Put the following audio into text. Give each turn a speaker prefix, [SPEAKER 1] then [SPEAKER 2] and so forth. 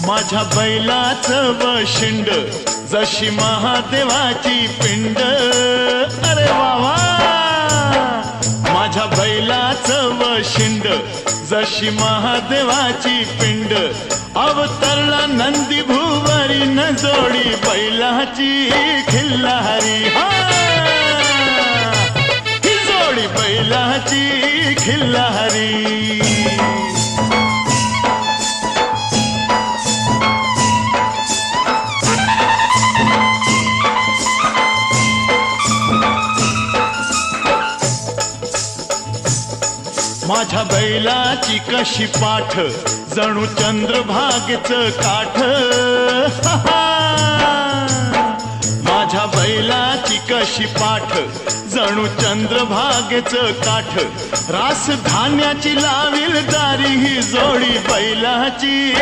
[SPEAKER 1] माझ्या बैलाचं वशिंड जशी महादेवाची पिंड। अरे वावा, माझ्या बैलाचं वशिंड जशी महादेवाची पिंड। अवतरला नंदी भुवरी न जोडी बैलाची खिल्लारी। ही जोडी बैलाची खिल्लारी। माझ्या बैलाची कशी पाठ जणू चंद्रभागेचं काठ। माझ्या बैलाची कशी पाठ जणू चंद्रभागेचं काठ। रास धान्याची लावील दारी ही जोडी बैलाची।